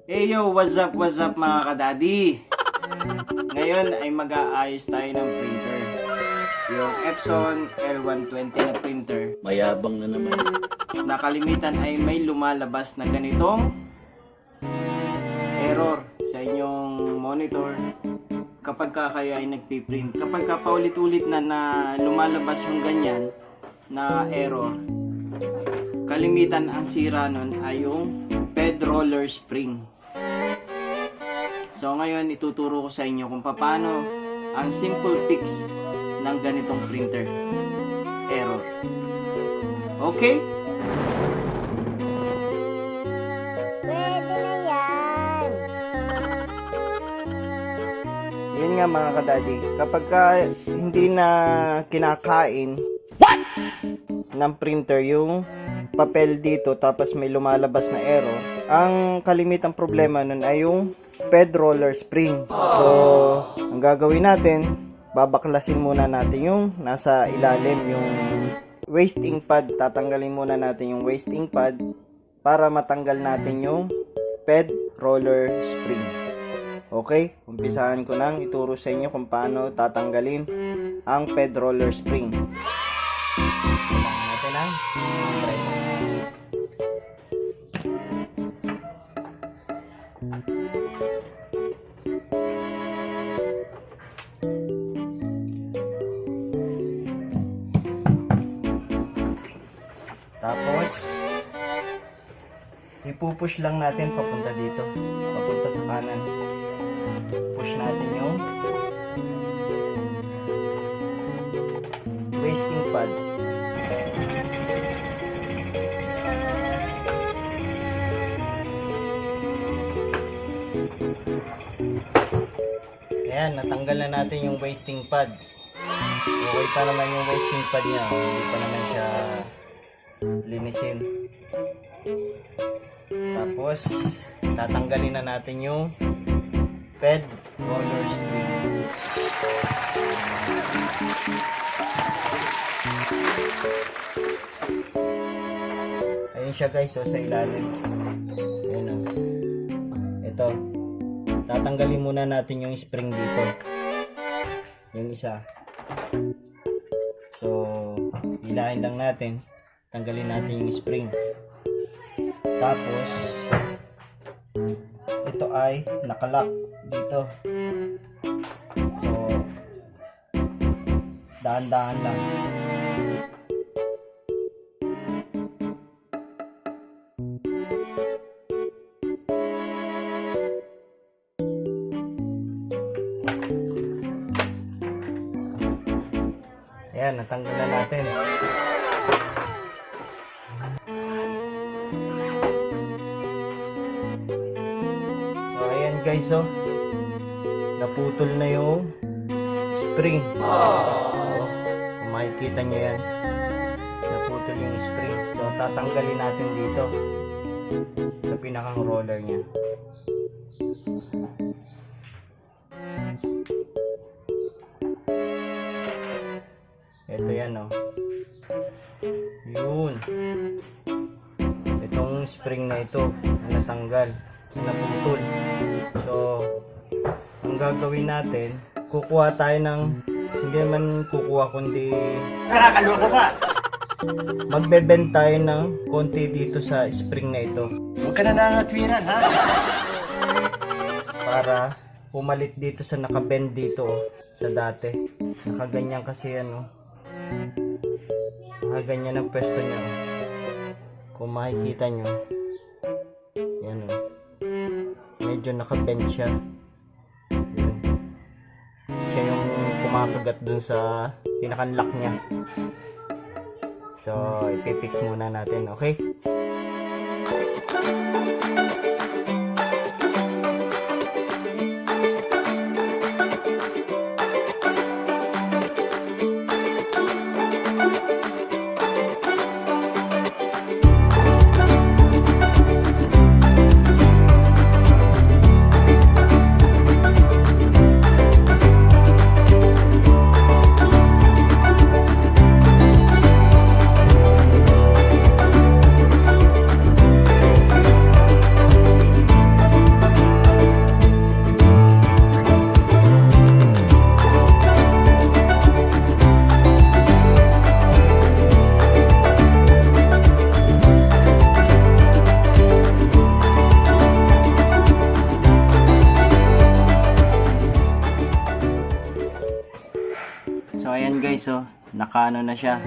Hey yo, what's up mga kadadi? Ngayon ay mag-aayos tayo ng printer. Yung Epson L120 na printer. Mayabang na naman. Nakalimitan ay may lumalabas na ganitong error sa inyong monitor kapag kayo ay nagpiprint. Kapag paulit-ulit na lumalabas yung ganyan na error, kalimitan ang sira nun ay yung ped roller spring. So ngayon ituturo ko sa inyo kung paano ang simple fix ng ganitong printer error. Okay? Pwede na yan. Yan nga mga kadadi, kapag hindi na kinakain ng printer yung papel dito tapos may lumalabas na error, ang kalimitang problema nun ay yung ped roller spring. So, ang gagawin natin, babaklasin muna natin yung nasa ilalim, yung wasting pad. Tatanggalin muna natin yung wasting pad para matanggal natin yung ped roller spring. Okay, umpisahan ko nang ituro sa inyo kung paano tatanggalin ang ped roller spring. Kailangan natin ang screwdriver. Tapos, ipupush lang natin papunta dito, papunta sa kanan. Push natin yung wasting pad. Ayan, natanggal na natin yung wasting pad. Okay pa naman yung wasting pad niya, hindi pa naman siya linisin. Tapos tatanggalin na natin yung ped roller spring. Ayun siya guys, so sa ilalim. Ayun o. Ito, tatanggalin muna natin yung spring dito, yung isa. So hilahin lang natin, tanggalin natin yung spring. Tapos ito ay nakalock dito, so dahan-dahan lang. Ayan, natanggal na natin. Guys, so naputol na yung spring. Kung makikita nyo yan, naputol yung spring. So tatanggalin natin dito sa pinakang roller nya. Ito yan, oh. Yun, itong spring na ito natanggal, naputol. So, ang gagawin natin, kukuha tayo ng, hindi man kukuha kundi Nakakaloko ka! magbebend tayo ng konti dito sa spring na ito Huwag ka na nangatwiran, ha? para pumalit dito sa nakabend dito, oh, sa dati. Nakaganyan kasi yan, oh. Nakaganyan ang pwesto niya, oh. Kung makikita nyo, yan, oh. Medyo nakabend siya. Yun. Siya yung kumakagat dun sa pinakanlock niya. So, ipipix muna natin, okay? guys, oh, nakaano na siya.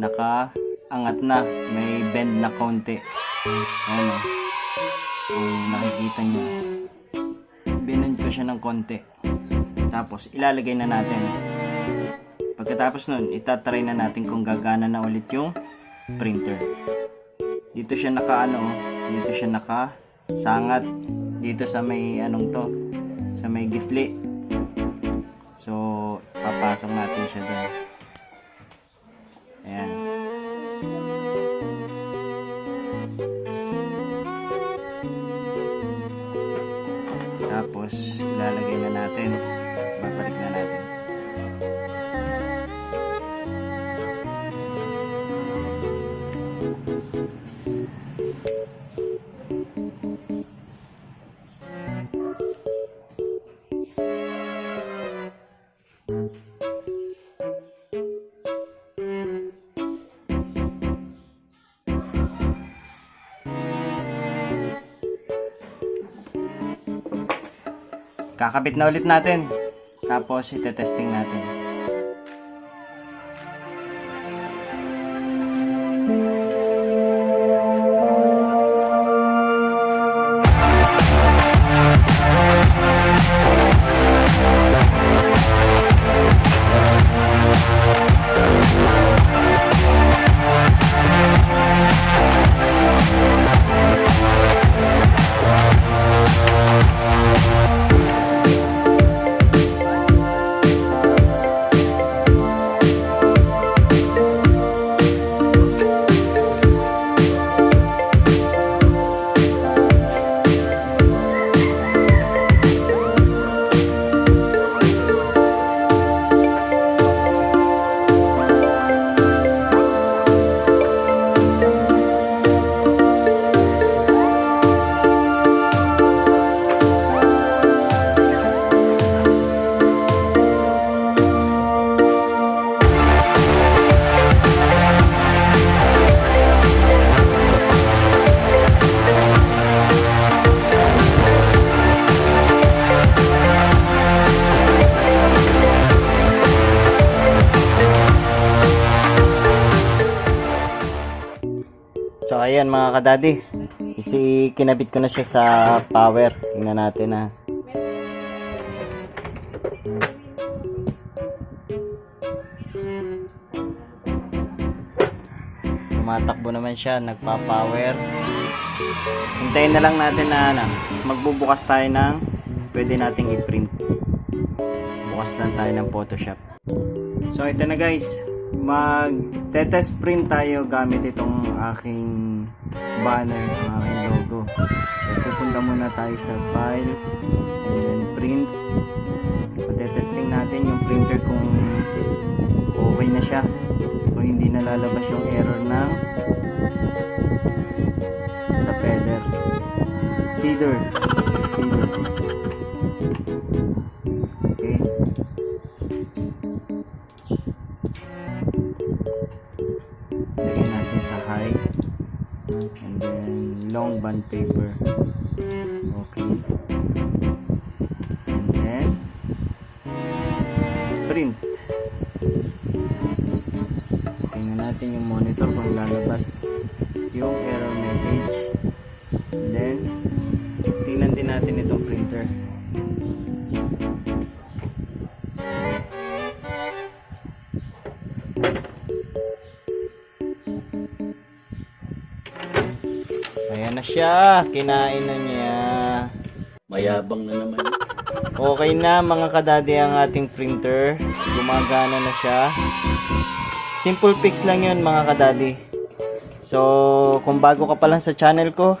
Nakaangat na, may bend na konti. Ayan, oh. Kung nakikita nyo, binend ko siya ng konti. Tapos ilalagay na natin. Pagkatapos nun, itatry na natin kung gagana na ulit yung printer. Dito siya nakaano, oh. Dito siya nakasangat. Dito sa may anong to, sa may gitli. So papasok natin siya doon. Ayan. Tapos ilalagay na natin. Babalik na natin. Kakabit na ulit natin. Tapos itetesting natin. So ayan mga kadadi, kinabit ko na siya sa power. Tingnan natin ha. Tumatakbo naman siya, nagpa-power. Hintayin na lang natin na magbubukas tayo ng pwede nating i-print. Bukas lang tayo ng Photoshop. So ito na guys, mag-test print tayo gamit itong aking banner, ang aking logo. So pupunta muna tayo sa file and then print. Mag-testing natin yung printer kung okay na siya, kung hindi na lalabas yung error ng sa feeder. Okay. Lagyan natin sa high and then long band paper. Okay. And then print. Tingnan natin yung monitor kung lalabas yung error message. And then tingnan din natin itong printer. Ayan na siya, kinain na niya. Mayabang na naman. Okay na mga kadadi ang ating printer. Gumagana na siya. Simple fix lang yun mga kadadi. So kung bago ka pa lang sa channel ko,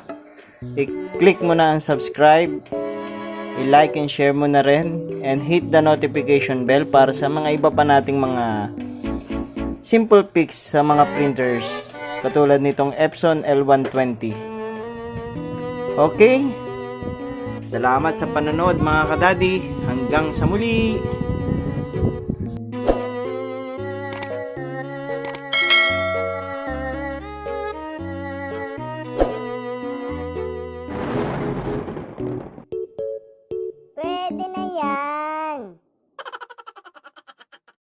i-click mo na ang subscribe, i-like and share mo na rin, and hit the notification bell para sa mga iba pa nating mga simple fix sa mga printers katulad nitong Epson L120. Okay, salamat sa panonood mga kadadi. Hanggang sa muli.